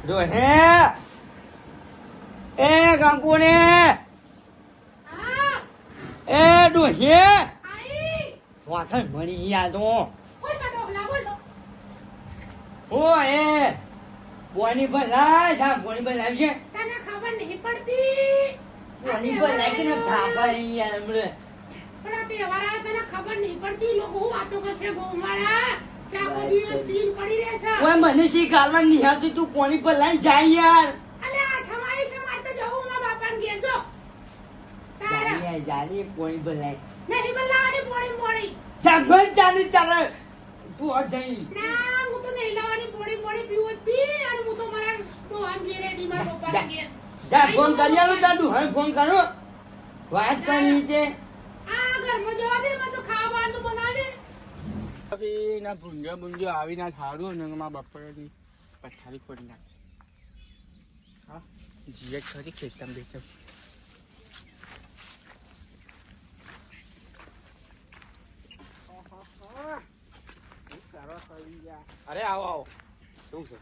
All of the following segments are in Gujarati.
જો હે એ કંકુને એ ડોહે વાથન મણી યાદ ઓ એ બોની ભલાય જા બોની ભલાય છે તને ખબર નહીં પડતી બોની ભલાય કે ના છાપા યાર હમણે પણ આ તહેવાર તને ખબર નહીં પડતી લોકો વાતો કરશે ગોમાળા કે આખો દિવસ પીન પડી રહેશે ઓય મને શી કાલવા નિહાતી તું કોની ભલાય જાય યાર અલે આ ઠમાઈ છે માર તો જવું મારા બાપાને ઘેર જો તારા જાની જાની કોની ભલાય નહીં બલાવાની પોડી પોડી સાંભળ જાની ચાલે તું આ જઈ ના હું તો નહીં લાવવાની પોડી પોડી પીવું પી અને હું તો મારા ડોહાન ઘેર રેડી મારા પપ્પાને ઘેર જા ફોન કરી આલો જાડુ હવે ફોન કરો વાત કરી છે આ ઘરમાં જવા દે મેં તો ખાવાનું તો બના દે પછી ના ભૂંજો ભૂંજો આવી ના થાળું ને મારા બપોરની પથારી ફોડી નાખી હા જીએ ખરી ખેતમ બેઠમ અરે આવો આવો શું છે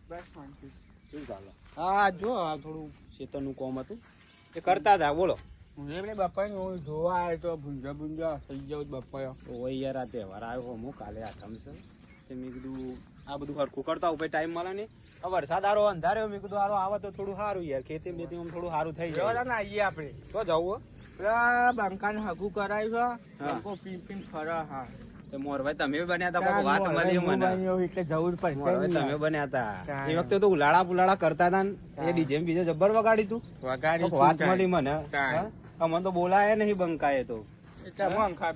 બસ શાંતિ શું ચાલે હા જો આ થોડું ખેતરનું કામ હતું એ કરતા હતા બોલો હું એમને બપોરને હું જોવા આવ્યો તો ભૂંજો ભૂંજો થઈ જાઉં બપોર ઓય યાર આ તહેવાર આવ્યો હું કાલે આઠમ છે તે મેં કીધું આ બધું હરખું કરતા ઉપર ટાઈમ મળે ને આ વરસાદ આરો અંધાર્યો મેં કીધું આરો આવે તો થોડું સારું યાર ખેતી બેતી થોડું સારું થઈ જાય ને આવીએ આપણે તો જવું પેલા બંકાને હગું કરાવ્યું છે બંકો પીન પીન ફરા હા તો મોરભાઈ તમે બન્યા હતા બાપુ વાત મળી મને એટલે જવું જ મોરભાઈ તમે પડશે બન્યા હતા એ વખતે તો ઉલાળા પુલાળા કરતા હતા ને એ ડીજે બીજે જબ્બર વગાડી તું વગાડી વાત મળી મને અમને તો બોલાય નહીં બંકાએ તો બંકા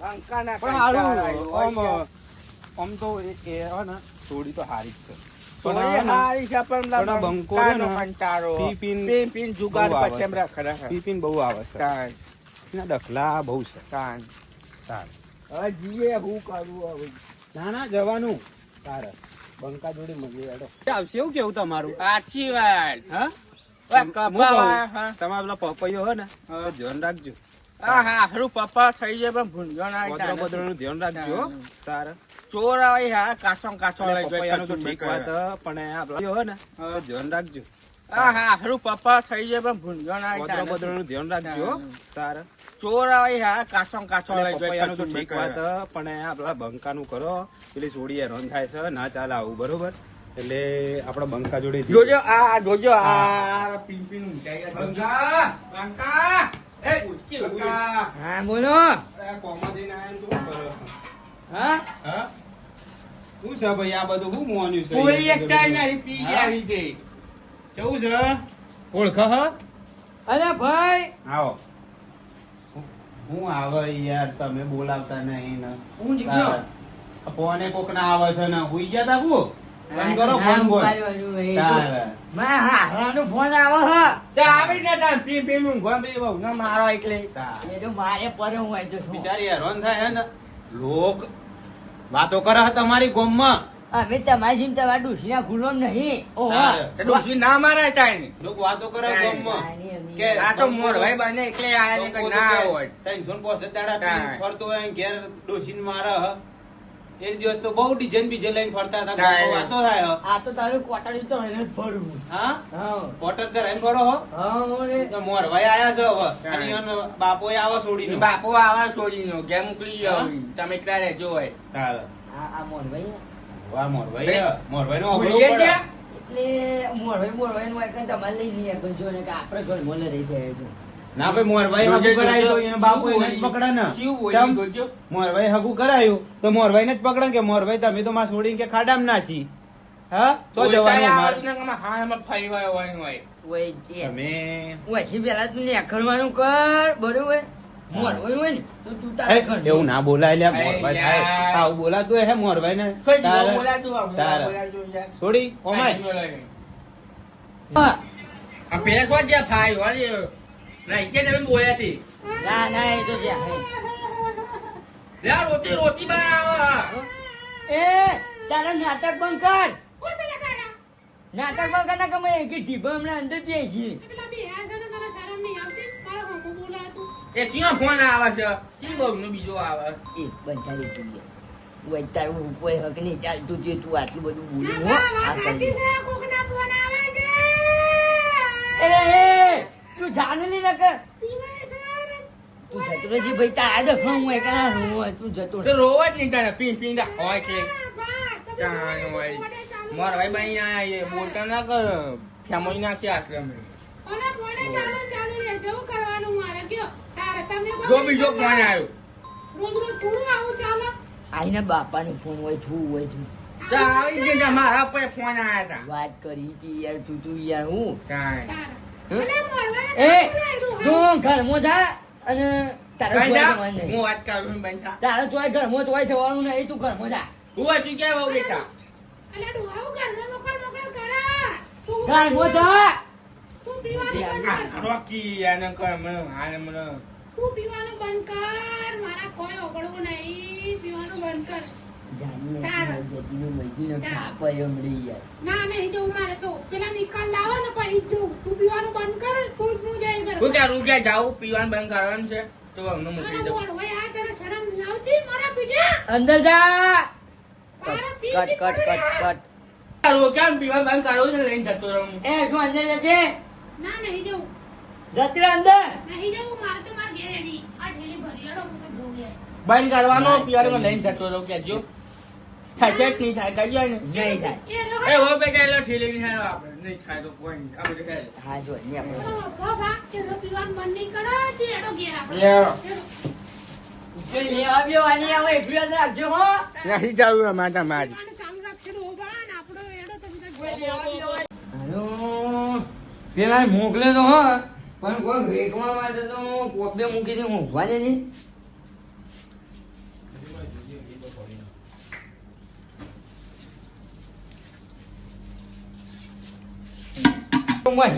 બંકાના પણ સારું આમ તો એ હે ને થોડી તો હારી જ છે પણ બંકો છે ને પી પીન જુગાડ બહુ આવે પછી છે. ખરેખર પી પીન બહુ આવે છે એના ડખલા બહુ છે કાન તારે હવે જીએ હું કરું હવે ના ના જવાનું તારે બંકા જોડે મળી હેડો આવશે એવું કેવું તમારું સાચી વાત હા હું કહું, તમારા પેલા પપૈયો હે ને તો ધ્યાન રાખજો હા હા હારું પપ્પા થઈ જાય પણ ભૂંજો ના પતરા બતરા નું ધ્યાન રાખજો હો. તારે ચોર આવે હા કાચો કાચો લઈ પપૈયાનું તો ઠીક વાત જાય હે, પણ આ પેલા હે ને તો ધ્યાન રાખજો હા હા હારું પપ્પા થઈ જાય પણ ભૂંજો ના પતરા બતરા નું ધ્યાન રાખજો હો. તારે ચોર આવે હા કાચો કાચો લઈ પપૈયાનું તો ઠીક વાત જાય હે, પણ આ પેલા બંકાનું કરો પેલી સોડી હેરાન થાય છે ના ચાલે આવું બરોબર એટલે આપડે બંકા જોડે જઈએ. જોજો આ જોજો આ પિન પિન ઊંચાઈ ગયા. બંકા બંકા એ ઉચકી બંકા હા બોલો અરે આ કોમમાં જઈને આયા ને તું શું કરે? હા હા શું છે ભાઈ આ બધું શું મોન્યું છે કોઈ એક ટાઈમ નહીં પી ગયા આવી ગઈ કેવું છે ઓળખ હ અરે ભાઈ આવો હું આવે યાર તમે બોલાવતા નહીં ને હું નીકળ્યો. ફોને કોક ના આવે છે ને હુઈ ગયા તા હું બંધ કરો ફોન બોલ તારે. ફોન આવે હ તે આવી ને તાર પી પી નું ગોબરી બહુ ના મારો એટલે તારે. એ તો મારે પર હું હોય તો શું? બિચારી હેરાન થાય હે ને લોક વાતો કરે છે તમારી ગોમમાં અમે તમારી જેમ તમારા ડુસી ગુલામ નહીં ઓહો તારે. એ ડોસી ના મારાય તાય ને લોક વાતો કરે ગોમમાં કે આ તો મોરભાઈ બને એટલે આયા ને કઈ ના હોય ટેન્શન પોસે દાડા તારે. ફરતો હોય ને ઘેર ડોસીને મારે હ એ દિવસ તો બહુ ડીજે ને બીજે લઈને ફરતા હતા તારે. ગોમમાં વાતો થાય હ. આ તો તારું કોટડી ચડીને જ ફરવું હા હા કોટર ચરાઈને ફરો હો હા રે. તો મોરભાઈ આયા છે હવે તારે. અને એનો બાપો આવે છોડીને બાપુ આવા છોડી નો ઘેર મોકલી જાવ તમે એટલા રહેજો હોય તારે. આ મોરભાઈ વાહ મોરભાઈ મોરભાઈ નો ભૂલી ગયા? એટલે મોરભાઈ નું એકન તમારે લઈ નહીં એકન જો ને કે આપણે ઘરમાં ન રહી જાય છે ના ભાઈ મોરભાઈ હગું કરાયું તો એનો બાપુ એને જ પકડે ને કેવું હોય ચમ? જોજો મોરભાઈ હગું કરાયું તો મોરભાઈ ને જ પકડે કે મોરભાઈ તમે તો માં છોડીને કે ખાડામાં નાચી હા તો જવાનું મારે. હા એમાં ફરી વળવાનું હોય ઓય એ તમે ઓયથી પેલા તું નેખરવાનું કર બરોબર મોરભાઈ હોય ને તો તું તારે ઘર એવું ના બોલાય લ્યા મોરભાઈ થાય યાર. આવું બોલાતું હે મોરભાઈ ને કઈ તારે. બોલાતું આ તારે. બોલાતું યાર છોડી ઓમાય હા. આ પેલા કોણ જ્યાં ફાઈ હોય નહીં કે તમે બોલ્યા હતી ના ના એ તો છે હે. લે રોટી રોટી બનાવ એ તારા નાટક બંધ કર કોણ છે તારા નાટક બંધ કર ના કમાય કે ઢીબા હમણાં અંદર પી છે પેલા બેહા છે ને તને શરમ નહીં આવતી મારા હોમો બોલાતું એ ચીનો ફોન આવે છે ચી બહુ નો બીજો આવે એ બંધારી તું લે ઓય તારું કોઈ હક નહીં ચાલતું છે તું આટલું બધું બોલું હો ના આ વાત સાચી કરી છે કોક ના એ તું જાનેલી ન કર પીવાય છે. તું જતો રહેજે ભાઈ તારા દખણ હું એકલા હું હોય તું જતો તો રહે રોવા જ નહીં તારે પી હોય છે બા, તમે ચાલો મોઢે ભાઈ. ચાલુ મારા ભાઈ ભાઈ અહીંયા એ બોલતા ના કર ફેમોઈ નાખી આટલે અમે અને મોઢે ચાલુ રહે. જેવું કરવાનું મારે કયો. તારે તમે જો બીજો ફોન આવ્યો રોજ રોજ થોડું આવું ચાલે. આઈને બાપાનો ફોન હોય છું હોય છું આવી ગયા મારા પર ફોન આવ્યા હતા વાત કરી હતી યાર તું યાર હું કાંઈ તારે. હમ? અલે મોરવાને એ ચાલુ રાખ્યું, હા. તું ઘરમાં જા અને તારા કાંઈ જોઈ જા, જવાનું નહીં. હું વાત કરું છું બંધા તારા જોઈ ઘરમાં જોઈ જવાનું નહીં તું ઘરમાં જા હું હતું ક્યાં બહુ બેટા અલે ડોહાઓ ઘરમાં મોકલ કરે. તું ઘરમાં જા તું પીવાનું બંધ કર. રોકી આને કર મને આને મને તું પીવાનું બંધ કર. મારા કોઈ ઓગળવું નહીં. પીવાનું બંધ કર. જાની તારા. જતીને મળીને કાપા એમડી યાર ના નહીં જવું મારે તો. પેલા નિકાલ લાવો ને પછી જવું. તું પીવાનું બંધ કર. તું જ હું જાય ઘરમાં. હું ત્યાં રૂપિયા જાઉં પીવાનું બંધ કરવાનું છે તો અમને મોકલી અરે દઉં મોરવાઈ, આ તને શરમ નહીં આવતી મારા પીઠે? અંદર જા તારા પી કટ પી કટ કરે. કટ કટ તારું કેમ પીવાનું બંધ કરવું છે લઈને જતો રહું એ તું અંદર જજે ના નહીં જવું. જતી રહે અંદર નહીં જવું. મારે તો મારે ઘેર રેડી. આ ઠેલી ભરી હેડો. હું તો જોઉં યાર. બંધ કરવાનો પીવાનું લઈને જતો રહું કેજો થશે જ નહીં થાય કઈ જાય ને નહીં થાય એ રહો. એ હો બેટા એટલે ઠેલી નહીં થાય આપણે નહીં થાય તો કોઈ નહીં આપણે થાય હા જો ને આપણે બાબા, એનો પીવાનું બંધ નહીં કરો. તે હેડો ઘેર આપણે. હેડો. હેડો. લેવા બેવાની આવે એટલું યાદ રાખજો હો નહીં જાવું અમારે તમારી પીવાનું ચાલુ રાખશે ડોબા ને આપણો હેડો તો બધા હાલો પેલા મોકલે તો હો પણ કોઈ વેચવા માટે તો કોપે મૂકીને ઊંઘવા દે નહીં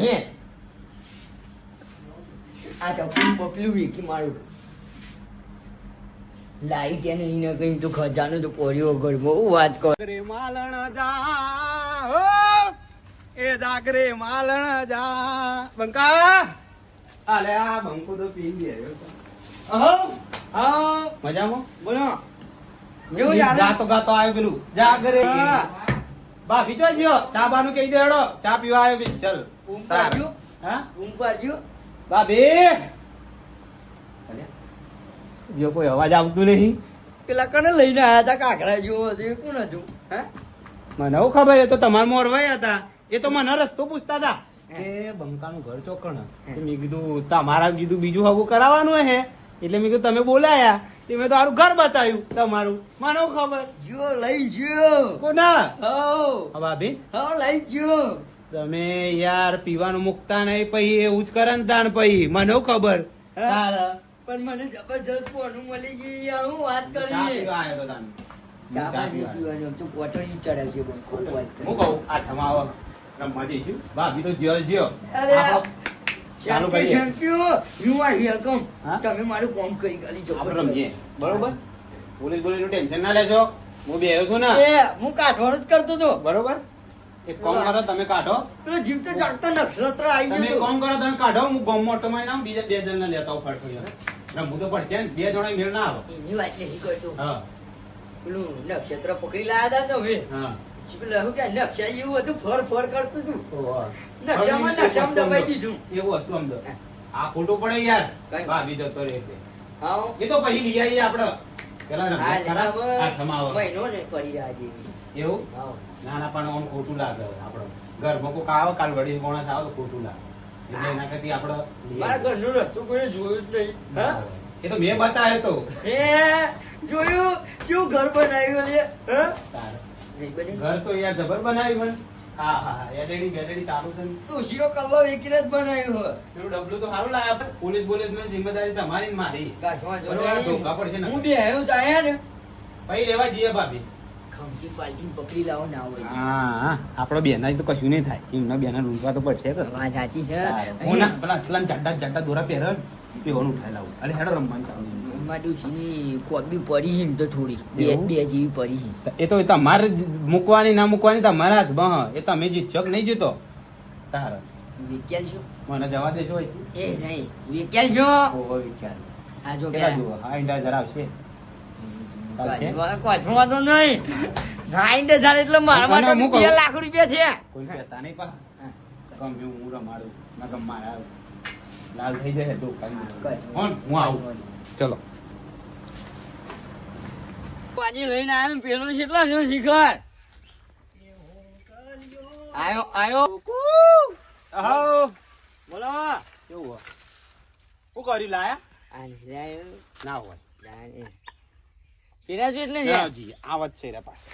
હે આ તો પપલું વેકી મારું લાઈટ એને એને કઈ તો ખજાનો તો પડ્યો ઘરમાં હું વાત કર જાગરે માલણ જા હો એ જાગરે માલણ જા બંકા આલે આ બંકો તો પી ગયો છે અહો હા મજામાં બોલો કેવું ગાતો ગાતો આવ્યો પેલું જાગરે હા. ભાભી જો જ્યો ચા બાનું કહી દે હેડો ચા પીવા આવ્યો બી ચલ ઊંઘ પાડજો હા ઊંઘ પાડજો ભાભી જો કોઈ અવાજ આવતું નહીં પેલા કને લઈને આયા હતા કાકડા જેવો હતો એ કોણ હતું હા મને એવું ખબર એ તો તમારા મોરવાઈ હતા એ તો મને રસ્તો પૂછતા હતા કે બંકાનું ઘર ચોકણ તો મેં કીધું તમારા કીધું બીજું હગું કરાવવાનું હે એટલે મેં કીધું તમે બોલાયા તે મેં તો સારું ઘર બતાવ્યું તમારું મને એવું ખબર જો લઈ ગયો કોના હો હા ભાભી હો લઈ ગયો તમે યાર પીવાનું મુકતા નહીં પછી એવું જ કરે ને તાણ પછી મને એવું ખબર હા? તારા પણ મને જબરજસ્ત કોનું મળી ગયું યાર હું વાત ચા કરી પીવા આવ્યો તો તાણ. ચા ચા નહીં પીવા. પીવાનું તું કોટડી ચડાવશે પણ કોણ વાત કરે હું કહું આઠમા આવો રમવા જઈશું ભાભી તો જ્યો જ્યો અરે આપણો ચાલુ કરીએ thank you you are welcome હા? તમે મારું કામ કરી ગાલી છો આપણે રમીએ બરોબર પોલીસ બોલીસ નું ટેન્શન ના લેજો હું બેહ્યો છું ને એ હું કાઢવાનું જ કરતો હતો બરોબર એક કામ કરો તમે કાઢો પેલો જીવ તો ચાલતો નક્ષત્ર આવી તમે એક ગયો કામ કરો તમે કાઢો હું ગોમ મોટો માં નામ બીજા બે જણ લેતા આવું ફટફટ રમવું તો પડશે ને બે જણા મેળ ના આવે એની વાત નહીં કરતો હા પેલું નક્ષત્ર પકડી લાયા હતા તમે હા પેલું શું કે નક્ષા જેવું હતું ફર ફર કરતું હતું ઓહો. નકશામાં નકશામાં દબાઈ દીધું. એવું વસ્તુ સમજો આ ખોટું પડે યાર કઈ? ભાભી જતો રહે એટલે હા એ તો પછી લઈ આવીએ આપડે પેલા હા, રમત ખરા? હવે આ ખમાવો. મહિનો ને પડી રહ્યા જેવી એવું હા ના ના પણ આમ ખોટું લાગે આપડે ઘરમાં કોક આવે કાલ વડી માણસ આવે તો ખોટું લાગે એટલે એના કરતી આપડે લઈ મારા આવીએ. ઘરનો રસ્તો કોઈ જોયું જ નહીં હા એ તો મેં બતાવ્યો તો એ જોયું શું ઘર બનાવ્યું લે હા તારે. નહીં બની ઘર તો યાર જબર બનાવ્યું પણ હા હા એલઈડી બેલઈડી ચાલુ છે ને. તુલસીનો કલ્લો એકને જ બનાવ્યો હોય એનું ડબલું તો સારું લાયા પણ પોલીસ બોલીસ ની જિમ્મેદારી તમારી ને મારી ગાંઠમાં બરોબર, આ ધોકા પડશે ને. હું બે આવ્યો તો આયા ને પછી લેવા જઈએ ભાભી ખમતી પાલટી પકડી લાવો ના હોય હા આપડો બેના તો કશું નહીં થાય એમના બેના લૂંટવા તો પડશે કે વાત સાચી છે પેલા અસલાન જાડા જાડા દોરા પહેરે ને, તેઓનું ઉઠાઈ લાવું અરે હેડો રમવાનું ચાલુ માડુસીની કોબી પડી છે એમ તો થોડી બે એવું? બે જેવી પડી છે એ તો તમારે જ મૂકવાની ના મૂકવાની તમારા હાથમાં હ. એ તમે જીતશો કે નહીં જીતો તારા વિક્યાલ છો મને જવા દેશો હોય એ નહીં વિક્યાલ છો ઓહો વિચાર આ જો કેટલા જુઓ હા ઈંડા જરા આવશે ચાલશે? કોચમાં તો નહીં 60,000 એટલે મારા કોને માટે મૂકો? 2 લાખ રૂપિયા છે કોઈ કહેતા નહીં પા ગમે હું રમાડું ના ગમ મારા લાલ થઈ જાય તો કઈ. હું આવું ચલો બાજી લઈને આવ્યો ને પેલો કેટલો જો શિખર આયો આવો બોલો કેવું હોય શું કરી લાયા ના હોય પેલા છે એટલે જી આવત છે રે પાસે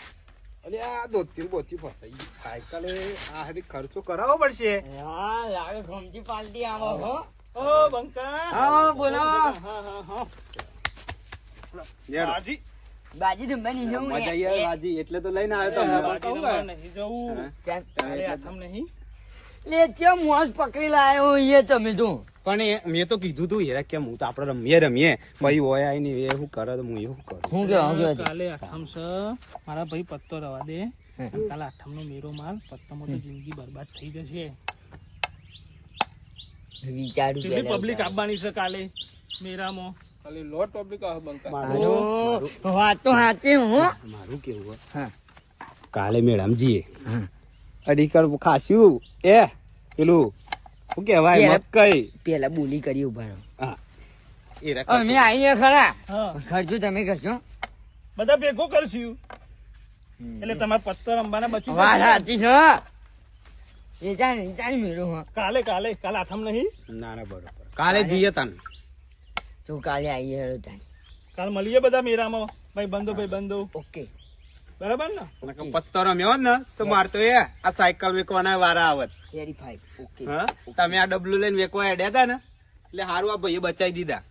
અરે આ દોતી બોતી ફસાઈ ગઈ. સાયકલે આ હવે ખર્ચો કરાવવો પડશે. હા લાગે ખમચી પાલટી આવો હો ઓ બંકા હા બોલો હા રાજી બાજી રમવાની જવું મજા આવી યાર રાજી એટલે તો લઈને આવ્યો તો લે ચમ મોસ પકડી લાયો એ તમે તો પણ મેં તો કીધું તું યાર કેમ હું તો આપડે રમીએ પછી હોય આઈ નહીં એ શું કરે તો હું એવું કરું. હું કે કાલે આઠમ છે મારા ભાઈ પત્તો રવા દે કાલે આઠમ નો મેરો માલ પત્તામાં તો જિંદગી બરબાદ થઈ જશે. વિચારું કેટલી પબ્લિક આવવાની છે કાલે મેરામાં. વાત તો સાચી હો મારું કેવું હોય હા કાલે મેડમ જીએ અડીકર ખાસ્યું એ પેલું શું કેવાય મકઈ પેલા બોલી કરી ઉભા રહો હા એ અમે આવીએ ખરા હા ખર્ચો તમે કરશો બધા ભેગો કરશું એટલે તમારે પત્તો રમવાના બચી જશે. વાત સાચી છે એ ચાની મેળો હા કાલે આઠમ નહીં. ના ના બરોબર કાલે જઈએ તને તો કાલે આવીએ હેડો તાન કાલે મળીએ બધા મેરામાં ભાઈ બંધો ઓકે બરાબર ને. પત્તો રમ્યો હોત ને તો મારતો એ આ સાયકલ વેચવાના વારા આવત. વેરીફાઈ ઓકે હા તમે આ ડબલું લઈને વેચવા હેડ્યા હતા ને એટલે હારું આ ભાઈએ બચાવી દીધા.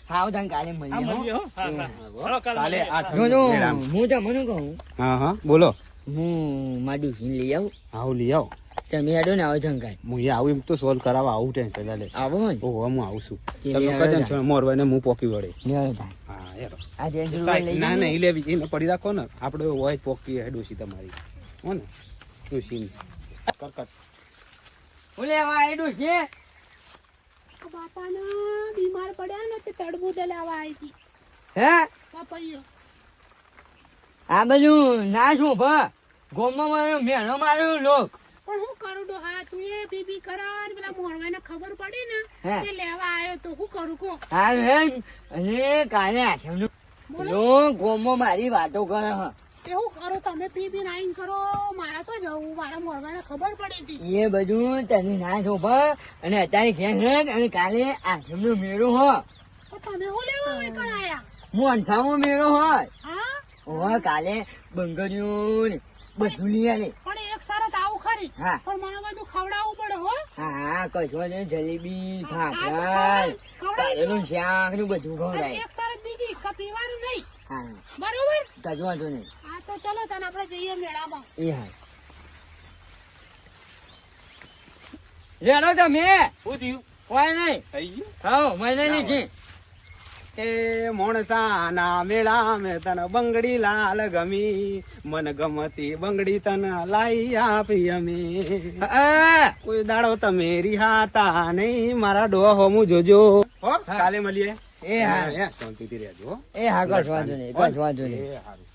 હાવ તાન કાલે હા મળીએ મળીએ હો હો. હા ચાલો કાલે કાલે મળીએ. આઠમ જો જો મેળામાં. હું તમને કહું હા હા બોલો હું મારું લઈ આવું આવું લઈ આવો તમે હેડો ને આવો જંકાય હું એ આવું એમ તો સોલ્વ કરાવવા આવું ટેન્શન લે આવો ને ઓહો હું આવું છું તે તમે લઈ કદન આવ્યા છો મોરવાને હું પોકી વળે હેડો તાન હા હેરો આ જેન્ટ્સ લઈ ના જજો. નહીં લેવી એને પડી રાખો ને આપણે હોય પોકી હે ડોસી તમારી હો ને ડોસી કરકટ ઓલે આયડું છે બાપાના બીમાર પડ્યા ને તે તડબૂચ લાવવા આવી હતી હે પપૈયો. આ બધું ના શું ભા ગોમમાં મારો મેનો માર્યો લોક પણ હું કરું ડોહા તું એ બીબી કરા ને પેલા મોરવાને ખબર પડી ને હે. તે લેવા આવ્યો તો હું કરું કો હા હે અને કાલે આઠમનું લો ગોમમાં મારી વાતો કરે હ એવું કરો તમે પી નાઈન કરો મારા તો જવું મારા મોરવાને ખબર પડી હતી એ બધું તને ના શોભા અને અત્યારે ઘેર હેડ અને કાલે આઠમનો મેળો હ તો તમે હું લેવા વેકણ આયા મોનસામાં મેળો હોય હા ઓહ કાલે બંગડીઓ ને બધું લઈ આલે પણ એક શરત આવું ખરી હા. પણ મને બધું ખવડાવવું પડે હો હા કશો ને જલેબી હા, ફાફડા તો ખવડાવી કાલેનું શાક નું બધું અને ખવડાય એક શરત બીજી કે પીવાનું નહીં હા બરોબર કશું વાંધો નહીં હા તો ચલો તને આપણે જઈએ મેળામાં એ હા રેડો તમે શું થયું કોઈ નહીં થઈ ગયું હા મને નહીં છે એ મોણસાના મેળા મેં તને બંગડી લાલ ગમી મન ગમતી બંગડી તને લાઈ આપી અમે હા કોઈ દાડો તમે રિહાતા નહીં મારા ડોહા હોમું જોજો હો કાલે મળીએ એ હા શાંતિથી રહેજો હો. એ હા કશું વાંધો નહીં કશું વાંધો નહીં એ હારું.